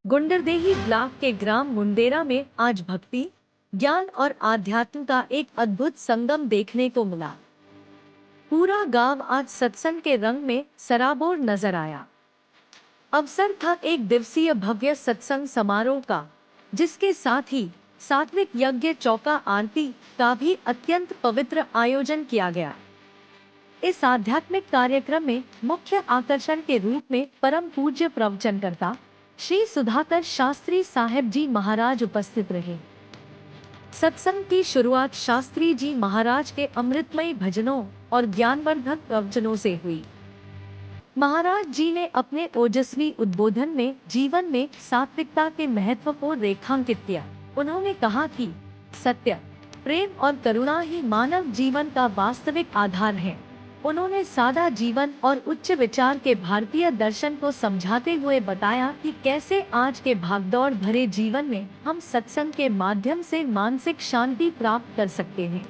Gunderdehi block के ग्राम मुंडेरा में आज भक्ति, ज्ञान और आध्यात्म का एक अद्भुत संगम देखने को मिला। पूरा गांव आज सत्संग के रंग में सराबोर नजर आया। अवसर था एक दिवसीय भव्य सत्संग समारोह का, जिसके साथ ही सात्विक यज्ञ चौका आरती का भी अत्यंत पवित्र आयोजन किया गया। इस आध्यात्मिक कार्यक्रम में मुख्य आकर्षण के रूप में परम पूज्य प्रवचनकर्ता श्री सुधाकर शास्त्री साहेब जी महाराज उपस्थित रहे। सत्संग की शुरुआत शास्त्री जी महाराज के अमृतमयी भजनों और ज्ञानवर्धक प्रवचनों से हुई। महाराज जी ने अपने ओजस्वी उद्बोधन में जीवन में सात्विकता के महत्व को रेखांकित किया। उन्होंने कहा कि सत्य, प्रेम और करुणा ही मानव जीवन का वास्तविक आधार है। उन्होंने सादा जीवन और उच्च विचार के भारतीय दर्शन को समझाते हुए बताया कि कैसे आज के भागदौड़ भरे जीवन में हम सत्संग के माध्यम से मानसिक शांति प्राप्त कर सकते हैं।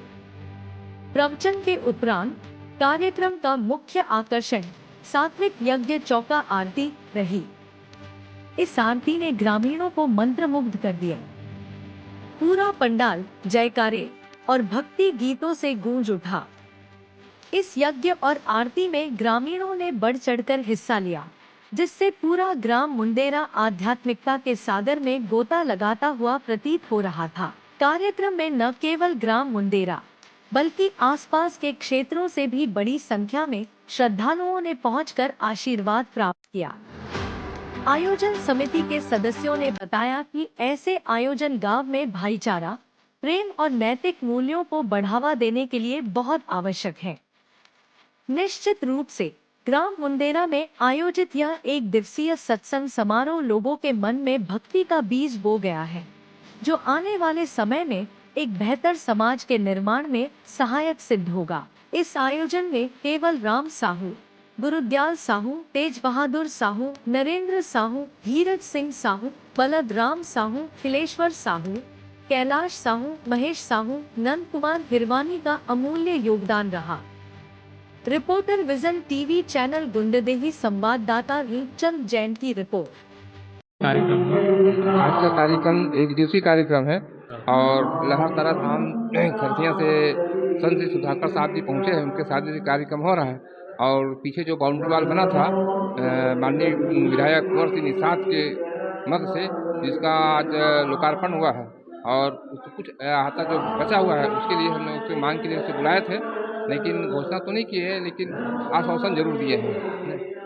प्रवचन के उपरांत कार्यक्रम का मुख्य आकर्षण सात्विक यज्ञ चौका आरती रही। इस आरती ने ग्रामीणों को मंत्रमुग्ध कर दिया। पूरा पंडाल जयकारे और भक्ति गीतों से गूंज उठा। इस यज्ञ और आरती में ग्रामीणों ने बढ़ चढ़कर हिस्सा लिया, जिससे पूरा ग्राम मुंडेरा आध्यात्मिकता के सागर में गोता लगाता हुआ प्रतीत हो रहा था। कार्यक्रम में न केवल ग्राम मुंडेरा बल्कि आसपास के क्षेत्रों से भी बड़ी संख्या में श्रद्धालुओं ने पहुंचकर आशीर्वाद प्राप्त किया। आयोजन समिति के सदस्यों ने बताया कि ऐसे आयोजन गांव में भाईचारा, प्रेम और नैतिक मूल्यों को बढ़ावा देने के लिए बहुत आवश्यक है। निश्चित रूप से ग्राम मुंडेरा में आयोजित यह एक दिवसीय सत्संग समारोह लोगों के मन में भक्ति का बीज बो गया है, जो आने वाले समय में एक बेहतर समाज के निर्माण में सहायक सिद्ध होगा। इस आयोजन में केवल राम साहू, गुरुदयाल साहू, तेज बहादुर साहू, नरेंद्र साहू, धीरज सिंह साहू, बलदराम साहू, खिलेश्वर साहू, कैलाश साहू, महेश साहू, नंद कुमार हिरवानी का अमूल्य योगदान रहा। Reporter vision TV channel Gunderdehi संवाददाता रूपचंद जैन की रिपोर्ट। आज का कार्यक्रम एक दिवसीय कार्यक्रम है और लहरतरा धाम खरसिया से संत श्री सुधाकर साहब जी पहुँचे हैं। उनके साथ ये कार्यक्रम हो रहा है और पीछे जो बाउंड्री वाल बना था माननीय विधायक कुंवर सिंह निषाद के मत से, जिसका आज लोकार्पण हुआ है और कुछ अहाता जो बचा हुआ है उसके लिए हमने उससे मांग के लिए उसे बुलाए थे, लेकिन घोषणा तो नहीं किए है, लेकिन आश्वासन जरूर दिए हैं।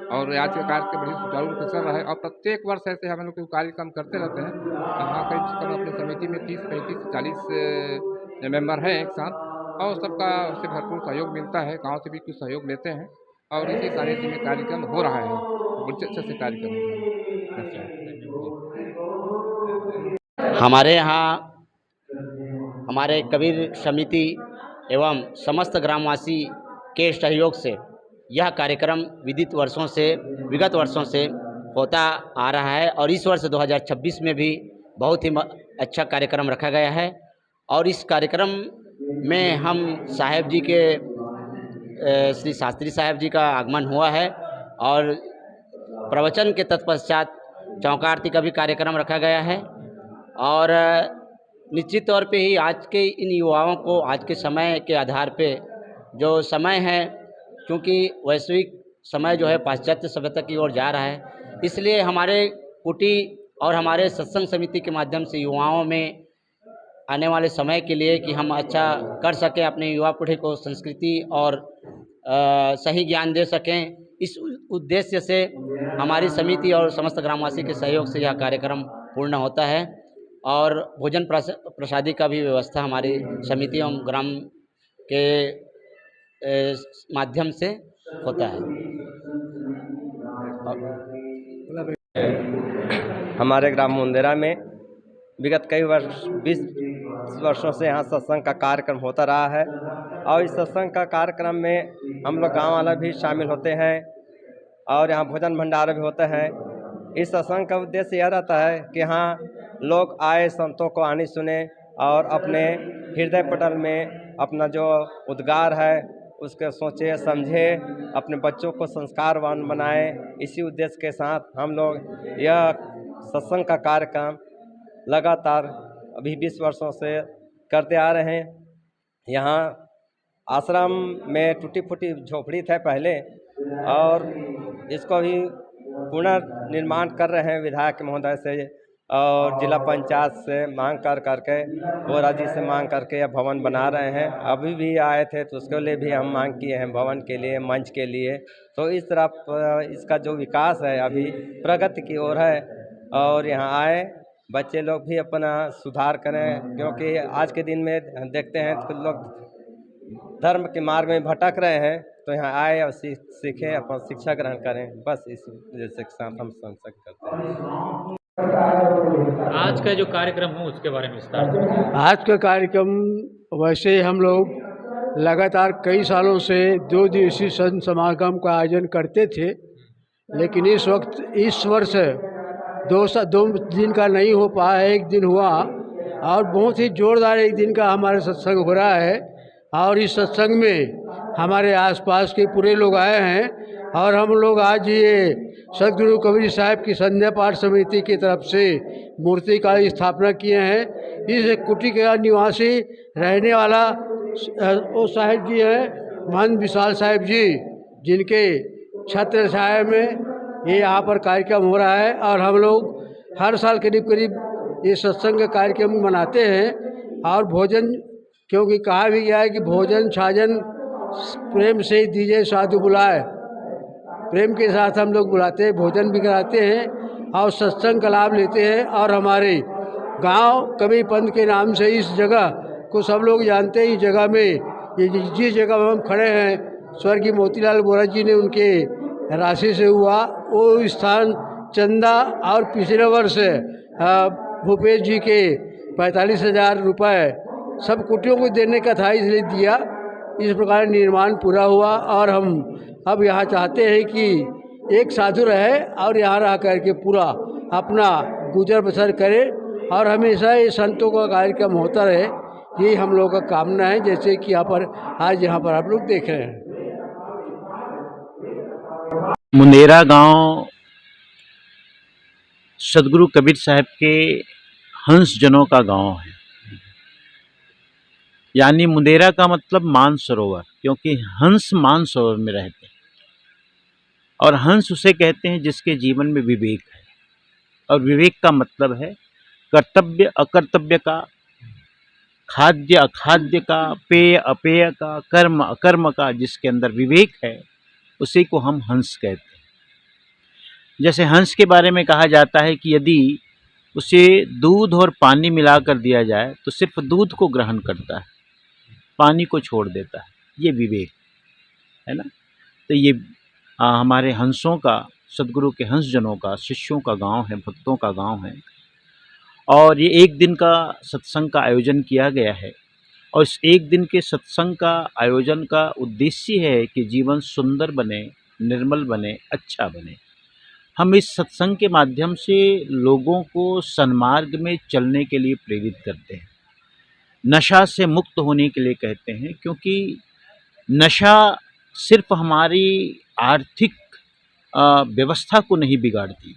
और आज का कार्य बड़ी सुचारू रूप से चल रहा है और प्रत्येक वर्ष ऐसे हम लोग कार्यक्रम करते रहते हैं। यहाँ कम से कम अपनी समिति में 30, 35, 40 मेंबर हैं एक साथ और सबका उससे भरपूर सहयोग मिलता है। गांव से भी कुछ सहयोग लेते हैं और इसी सानिध्य में कार्यक्रम हो रहा है। बड़े अच्छे से कार्यक्रम हो रहा है। हमारे यहाँ हमारे कबीर समिति एवं समस्त ग्रामवासी के सहयोग से यह कार्यक्रम विगत वर्षों से होता आ रहा है और इस वर्ष 2026 में भी बहुत ही अच्छा कार्यक्रम रखा गया है। और इस कार्यक्रम में हम साहेब जी के श्री शास्त्री साहेब जी का आगमन हुआ है और प्रवचन के तत्पश्चात चौका आरती का भी कार्यक्रम रखा गया है। और निश्चित तौर पे ही आज के इन युवाओं को आज के समय के आधार पे जो समय है, क्योंकि वैश्विक समय जो है पाश्चात्य सभ्यता की ओर जा रहा है, इसलिए हमारे कुटी और हमारे सत्संग समिति के माध्यम से युवाओं में आने वाले समय के लिए कि हम अच्छा कर सकें, अपने युवा पीढ़ी को संस्कृति और सही ज्ञान दे सकें, इस उद्देश्य से हमारी समिति और समस्त ग्रामवासी के सहयोग से यह कार्यक्रम पूर्ण होता है। और भोजन प्रसादी का भी व्यवस्था हमारी समिति एवं ग्राम के माध्यम से होता है। हमारे ग्राम मुंडेरा में विगत कई वर्ष 20 वर्षों से यहाँ सत्संग का कार्यक्रम होता रहा है और इस सत्संग का कार्यक्रम में हम लोग गाँव वाला भी शामिल होते हैं और यहाँ भोजन भंडारा भी होता है। इस सत्संग का उद्देश्य यह रहता है कि यहाँ लोग आए, संतों को आनी सुने और अपने हृदय पटल में अपना जो उद्गार है उसके सोचे समझे, अपने बच्चों को संस्कारवान बनाए। इसी उद्देश्य के साथ हम लोग यह सत्संग का कार्यक्रम लगातार अभी 20 वर्षों से करते आ रहे हैं। यहाँ आश्रम में टूटी फूटी झोपड़ी था पहले, और इसको भी पुनर्निर्माण कर रहे हैं विधायक महोदय से और जिला पंचायत से मांग करके, बोरा जी से मांग करके यह भवन बना रहे हैं। अभी भी आए थे तो उसके लिए भी हम मांग किए हैं, भवन के लिए, मंच के लिए। तो इस तरह इसका जो विकास है अभी प्रगति की ओर है, और यहाँ आए बच्चे लोग भी अपना सुधार करें, क्योंकि आज के दिन में देखते हैं कुछ लोग धर्म के मार्ग में भटक रहे हैं, तो यहाँ आए और सीखें, अपन शिक्षा ग्रहण करें। बस इस जैसे हम संसद करते हैं। आज का जो कार्यक्रम हो उसके बारे में विस्तार से बताइए। आज का कार्यक्रम वैसे हम लोग लगातार कई सालों से 2 दिवसीय संत समागम का आयोजन करते थे, लेकिन इस वक्त इस वर्ष 2 दिन का नहीं हो पाया, 1 दिन हुआ, और बहुत ही जोरदार 1 दिन का हमारा सत्संग हो रहा है। और इस सत्संग में हमारे आसपास के पूरे लोग आए हैं, और हम लोग आज ये सदगुरु कबीर साहब की संध्या पाठ समिति की तरफ से मूर्ति का स्थापना किए हैं। इस कुटी का निवासी रहने वाला वो साहिब जी हैं, महंत विशाल साहिब जी, जिनके छत्र छाया में ये यहाँ पर कार्यक्रम हो रहा है। और हम लोग हर साल करीब करीब ये सत्संग का कार्यक्रम मनाते हैं। और भोजन, क्योंकि कहा भी गया है कि भोजन छाजन प्रेम से दीजिए साधु बुलाए, प्रेम के साथ हम लोग बुलाते हैं, भोजन भी कराते हैं और सत्संग का लाभ लेते हैं। और हमारे गांव कबीर पंथ के नाम से इस जगह को सब लोग जानते हैं। इस जगह में ये जिस जगह में हम खड़े हैं, स्वर्गीय मोतीलाल बोरा जी ने उनके राशि से हुआ वो स्थान चंदा, और पिछले वर्ष भूपेश जी के 45,000 रुपये सब कुटियों को देने का था, इसलिए दिया। इस प्रकार निर्माण पूरा हुआ, और हम अब यहाँ चाहते हैं कि एक साधु रहे और यहाँ रह करके पूरा अपना गुजर बसर करे, और हमेशा ये संतों का कार्यक्रम होता रहे, यही हम लोगों का कामना है। जैसे कि आज यहाँ पर आप लोग देख रहे हैं। मुंदेरा गांव सदगुरु कबीर साहब के हंस जनों का गांव है। यानी मुंदेरा का मतलब मानसरोवर, क्योंकि हंस मानसरोवर में रहते हैं, और हंस उसे कहते हैं जिसके जीवन में विवेक है। और विवेक का मतलब है कर्तव्य अकर्तव्य का, खाद्य अखाद्य का, पेय अपेय का, कर्म अकर्म का। जिसके अंदर विवेक है उसी को हम हंस कहते हैं। जैसे हंस के बारे में कहा जाता है कि यदि उसे दूध और पानी मिलाकर दिया जाए तो सिर्फ दूध को ग्रहण करता है, पानी को छोड़ देता है। ये विवेक है ना। तो ये हमारे हंसों का, सदगुरु के हंस जनों का, शिष्यों का गांव है, भक्तों का गांव है। और ये 1 दिन का सत्संग का आयोजन किया गया है। और इस 1 दिन के सत्संग का आयोजन का उद्देश्य है कि जीवन सुंदर बने, निर्मल बने, अच्छा बने। हम इस सत्संग के माध्यम से लोगों को सन्मार्ग में चलने के लिए प्रेरित करते हैं, नशा से मुक्त होने के लिए कहते हैं। क्योंकि नशा सिर्फ हमारी आर्थिक व्यवस्था को नहीं बिगाड़ती,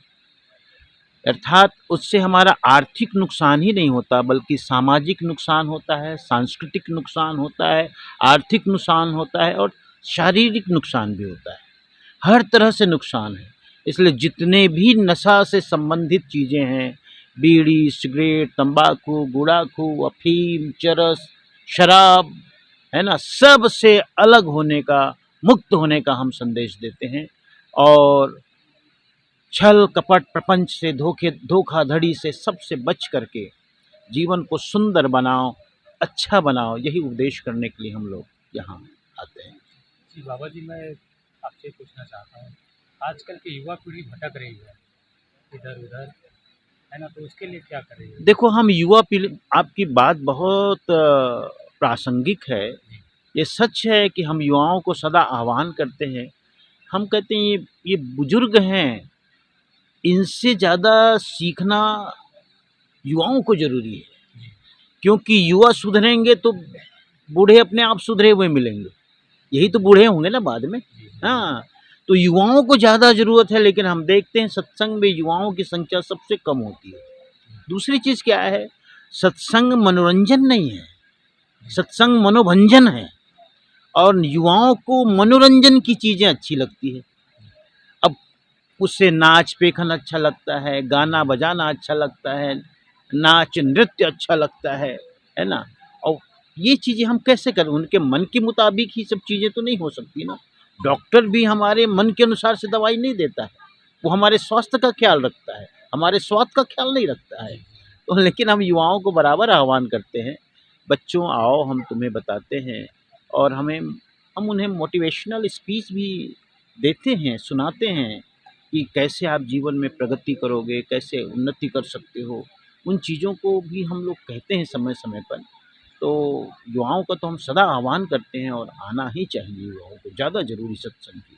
अर्थात उससे हमारा आर्थिक नुकसान ही नहीं होता, बल्कि सामाजिक नुकसान होता है, सांस्कृतिक नुकसान होता है, आर्थिक नुकसान होता है, और शारीरिक नुकसान भी होता है। हर तरह से नुकसान है। इसलिए जितने भी नशा से संबंधित चीज़ें हैं, बीड़ी, सिगरेट, तंबाकू, गुड़ाखू, अफीम, चरस, शराब, है ना, सब से अलग होने का, मुक्त होने का हम संदेश देते हैं। और छल कपट प्रपंच से, धोखाधड़ी से, सबसे बच करके जीवन को सुंदर बनाओ, अच्छा बनाओ, यही उपदेश करने के लिए हम लोग यहाँ आते हैं। जी बाबा जी, मैं आपसे पूछना चाहता हूँ, आजकल की युवा पीढ़ी भटक रही है इधर उधर, है ना, तो उसके लिए क्या करें? देखो, हम युवा पीढ़ी, आपकी बात बहुत प्रासंगिक है। ये सच है कि हम युवाओं को सदा आह्वान करते हैं। हम कहते हैं ये बुजुर्ग हैं, इनसे ज़्यादा सीखना युवाओं को ज़रूरी है। क्योंकि युवा सुधरेंगे तो बूढ़े अपने आप सुधरे हुए मिलेंगे। यही तो बूढ़े होंगे ना बाद में। हाँ, तो युवाओं को ज़्यादा ज़रूरत है, लेकिन हम देखते हैं सत्संग में युवाओं की संख्या सबसे कम होती है। दूसरी चीज़ क्या है, सत्संग मनोरंजन नहीं है, सत्संग मनोभंजन है और युवाओं को मनोरंजन की चीज़ें अच्छी लगती है। अब उससे नाच पेखन अच्छा लगता है, गाना बजाना अच्छा लगता है, नाच नृत्य अच्छा लगता है ना? और ये चीज़ें हम कैसे करें? उनके मन के मुताबिक ही सब चीज़ें तो नहीं हो सकती ना। डॉक्टर भी हमारे मन के अनुसार से दवाई नहीं देता है, वो हमारे स्वास्थ्य का ख्याल रखता है, हमारे स्वास्थ्य का ख्याल नहीं रखता है। तो लेकिन हम युवाओं को बराबर आह्वान करते हैं, बच्चों आओ हम तुम्हें बताते हैं और हम उन्हें मोटिवेशनल स्पीच भी देते हैं, सुनाते हैं कि कैसे आप जीवन में प्रगति करोगे, कैसे उन्नति कर सकते हो। उन चीज़ों को भी हम लोग कहते हैं समय-समय पर। तो युवाओं का तो हम सदा आह्वान करते हैं और आना ही चाहिए युवाओं को, ज़्यादा ज़रूरी सत्संग की।